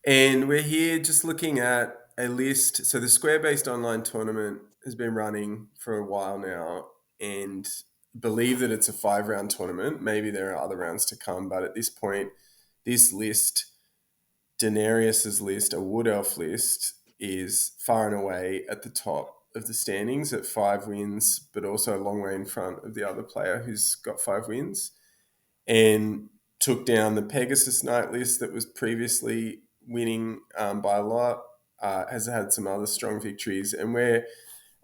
And we're here just looking at a list. So the Square based online tournament has been running for a while now, and believe that it's a 5 round tournament. Maybe there are other rounds to come, but at this point, this list, Daenerys's list, a Wood Elf list, is far and away at the top of the standings at 5 wins, but also a long way in front of the other player who's got 5 wins, and took down the Pegasus Knight list that was previously winning by a lot. Has had some other strong victories, and we're,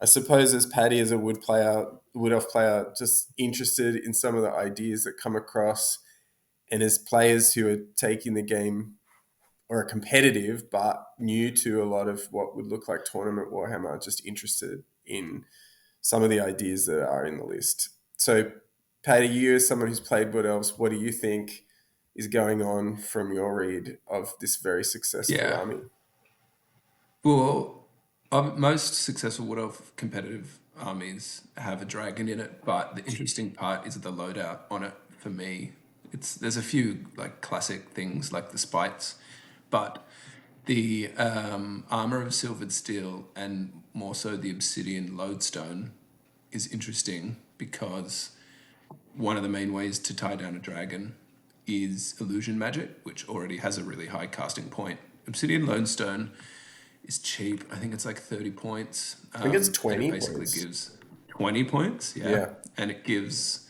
I suppose, as Paddy, as a Wood Elf player, just interested in some of the ideas that come across, and as players who are taking the game or are competitive but new to a lot of what would look like tournament Warhammer, just interested in some of the ideas that are in the list. So, Paddy, you as someone who's played Wood Elves, what do you think is going on from your read of this very successful Yeah. army? Well, most successful Wood Elf competitive armies have a dragon in it, but the interesting part is the loadout on it for me. There's a few like classic things like the spites, but the armor of silvered steel and more so the obsidian lodestone is interesting because one of the main ways to tie down a dragon is illusion magic, which already has a really high casting point. Obsidian lodestone is cheap. I think it's like 30 points. I think it's And it 20 basically points. gives 20 points, yeah. Yeah. And it gives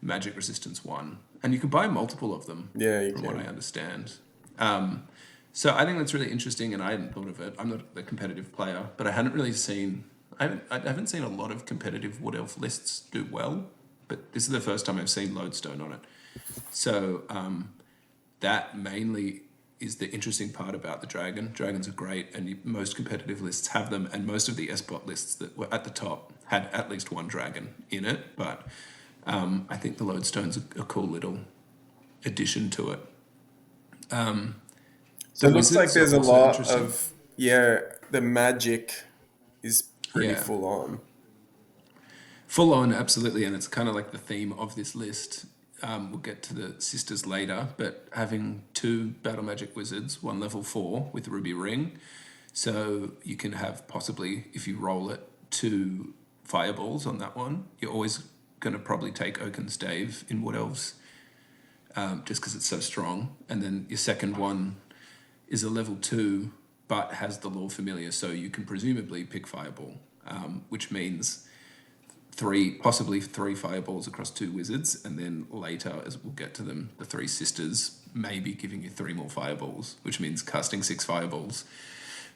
magic resistance 1. And you can buy multiple of them, Yeah, you from what I can. understand. Um, so I think that's really interesting, and I hadn't thought of it. I'm not a competitive player, but I hadn't really seen. I haven't seen a lot of competitive Wood Elf lists do well, but this is the first time I've seen Lodestone on it. So that mainly is the interesting part about the dragon. Dragons are great, and most competitive lists have them, and most of the SBOT lists that were at the top had at least one dragon in it. But I think the Lodestone's a cool little addition to it. So The it looks like wizards are there's a also lot interesting. of, yeah, the magic is pretty Yeah, full on. full on, absolutely, and it's kind of like the theme of this list. We'll get to the sisters later, but having two battle magic wizards, one level 4 with ruby ring, so you can have possibly, if you roll it, two fireballs on that one. You're always going to probably take Oaken's Stave in Wood Elves, just because it's so strong. And then your second one is a level 2, but has the Law Familiar, so you can presumably pick Fireball, which means possibly three fireballs across two wizards, and then later, as we'll get to them, the three sisters maybe giving you three more fireballs, which means casting six fireballs,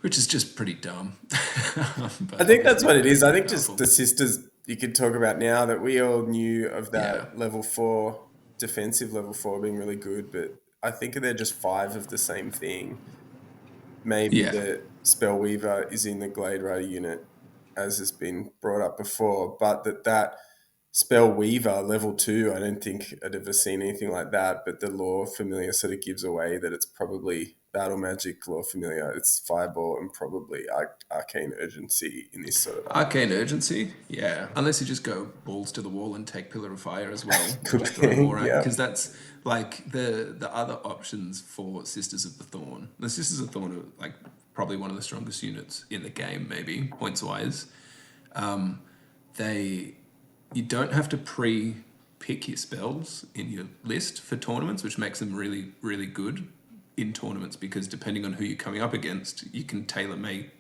which is just pretty dumb. I But think that's obviously what it is. I very think just powerful. the sisters you could talk about now, that we all knew of Yeah, that level 4, defensive level 4 being really good, but I think they're just 5 of the same thing. Maybe yeah, the Spellweaver is in the Glade Rider unit, as has been brought up before, but that Spellweaver level 2, I don't think I'd ever seen anything like that. But the Law Familiar sort of gives away that it's probably Battle Magic Law Familiar. It's Fireball and probably Arcane Urgency in this sort of army. arcane urgency. Yeah, unless you just go balls to the wall and take pillar of fire as well, and Could just throw be, more at, yeah. because that's like the other options for Sisters of the Thorn. The Sisters of Thorn are like probably one of the strongest units in the game, maybe points wise. They You don't have to pick your spells in your list for tournaments, which makes them really really good in tournaments, because depending on who you're coming up against, you can tailor make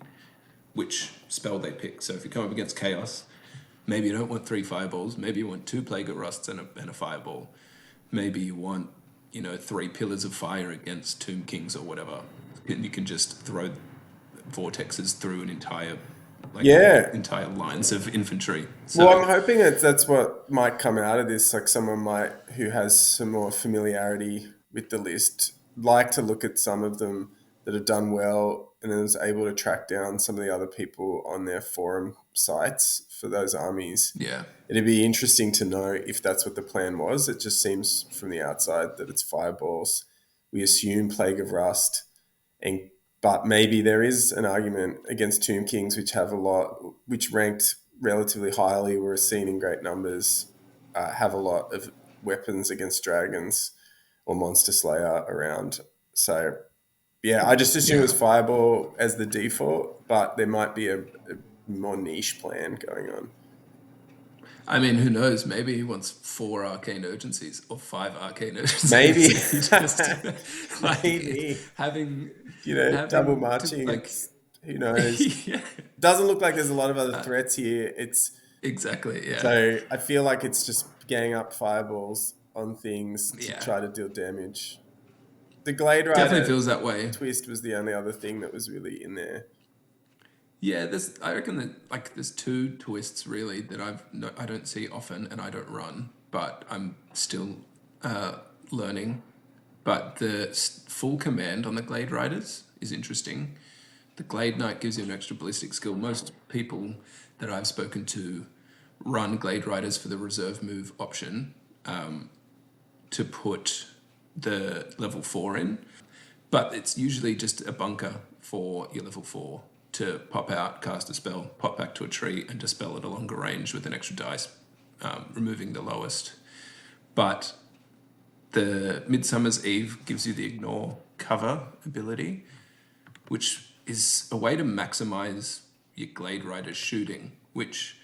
which spell they pick. So if you come up against Chaos, maybe you don't want three fireballs, maybe you want two Plague of Rusts and a fireball. Maybe you want, three Pillars of Fire against Tomb Kings or whatever. And you can just throw vortexes through an Yeah. entire lines of infantry. Well, So I'm hoping that's what might come out of this. Like someone might who has some more familiarity with the list, like to look at some of them that have done well, and then is able to track down some of the other people on their forum sites for those armies. yeah, It'd be interesting to know if that's what the plan was. It just seems from the outside that it's fireballs. We assume Plague of Rust, and but maybe there is an argument against Tomb Kings, which have a lot, which ranked relatively highly, were seen in great numbers, have a lot of weapons against dragons or Monster Slayer around. So Yeah, I just assume it's Yeah. Fireball as the default, but there might be a more niche plan going on. I mean, who knows? Maybe he wants 4 arcane urgencies or 5 arcane urgencies. Maybe, And he just like maybe, having double having to marching. like It's who knows. yeah, Doesn't look like there's a lot of other threats here. It's exactly. Yeah. so I feel like it's just gang up fireballs on things to Yeah. try to deal damage. The Glade Definitely Rider feels that way. twist was the only other thing that was really in there. Yeah, there's. I reckon that like there's 2 twists really that I don't see often, and I don't run, but I'm still learning. But the full command on the Glade Riders is interesting. The Glade Knight gives you an extra ballistic skill. Most people that I've spoken to run Glade Riders for the reserve move option to put the level 4 in, but it's usually just a bunker for your level 4 to pop out, cast a spell, pop back to a tree, and dispel at a longer range with an extra dice, removing the lowest. But the Midsummer's Eve gives you the ignore cover ability, which is a way to maximize your Glade Rider's shooting, which,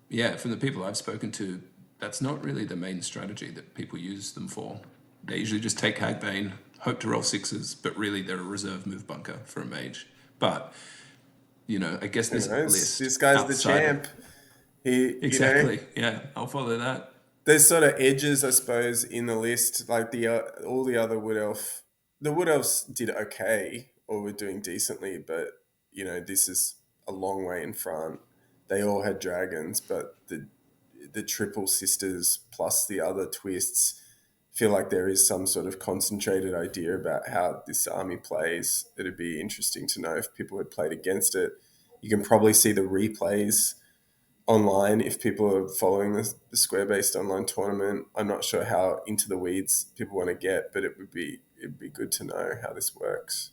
yeah, from the people I've spoken to, that's not really the main strategy that people use them for. They usually just take Hagbane, hope to roll 6s, but really they're a reserve move bunker for a mage. But, I guess Who this knows? list This guy's the outside of. champ. He. Exactly, yeah, I'll follow that. There's sort of edges, I suppose, in the list. Like all the other wood elf, the wood elves did okay or were doing decently, but this is a long way in front. They all had dragons, but the triple sisters plus the other twists feel like there is some sort of concentrated idea about how this army plays. It'd be interesting to know if people had played against it. You can probably see the replays online if people are following the square based online tournament. I'm not sure how into the weeds people want to get, but it'd be good to know how this works.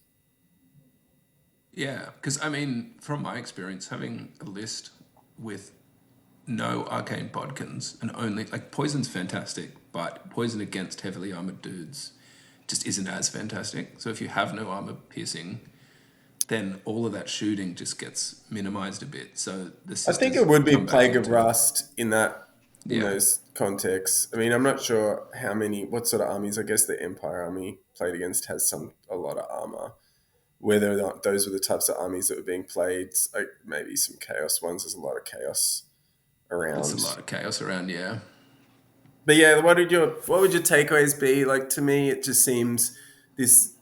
Yeah, because I mean, from my experience, having a list with no arcane bodkins and only like poison's fantastic, but poison against heavily armored dudes just isn't as fantastic. So if you have no armor piercing, then all of that shooting just gets minimized a bit. So the I think sisters it would be come back Plague of into Rust in yeah, those contexts. I mean, I'm not sure what sort of armies. I guess the Empire army played against has a lot of armor. Whether or not those were the types of armies that were being played, like maybe some chaos ones. There's a lot of chaos there's a around. lot of chaos around. Yeah, But yeah, what would your takeaways be? Like to me, it just seems this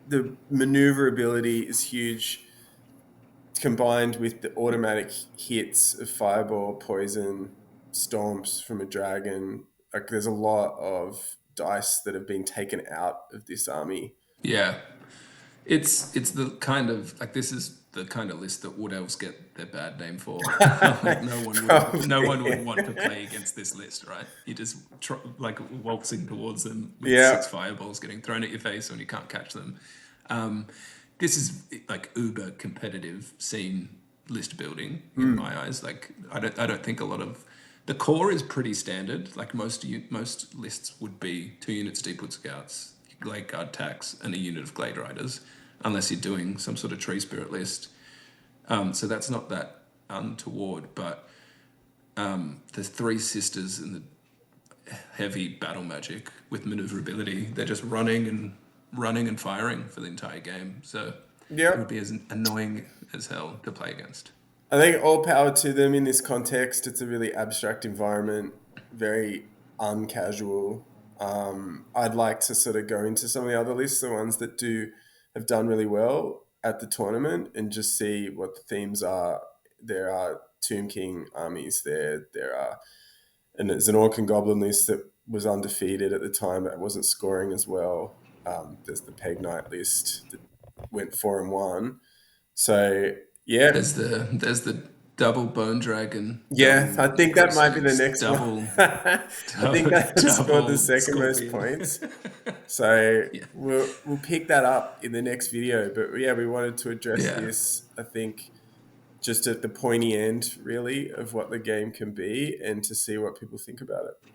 the maneuverability is huge, combined with the automatic hits of fireball, poison, stomps from a dragon. Like there's a lot of dice that have been taken out of this army. yeah. It's the kind of like this is the kind of list that wood elves get their bad name for. Like no one would Probably. want to play against this list, right? You just like waltzing towards them with Yeah. 6 fireballs getting thrown at your face when you can't catch them. Um, this is like uber competitive scene list building in my eyes. Like I don't think a lot of the core is pretty standard. Like most lists would be 2 units Deepwood Scouts, Glade Guard Tax, and a unit of Glade Riders, unless you're doing some sort of Tree Spirit list. So that's not that untoward, but the 3 sisters and the heavy battle magic with maneuverability, they're just running and firing for the entire game. So it would Yep. be as annoying as hell to play against. I think all power to them in this context. It's a really abstract environment, very uncasual. I'd like to sort of go into some of the other lists, the ones that do have done really well at the tournament, and just see what the themes are. There are Tomb King armies there. And there's an Orc and Goblin list that was undefeated at the time, but wasn't scoring as well. There's the Peg Knight list that went 4-1. So yeah, There's the double Bone Dragon, yeah, I double think that might be the Necrosphinx, next one. double I think double, that scored the double second most Scorpion. points. So Yeah, we'll pick that up in the next video. But yeah, we wanted to address yeah. this, I think, just at the pointy end, really, of what the game can be and to see what people think about it.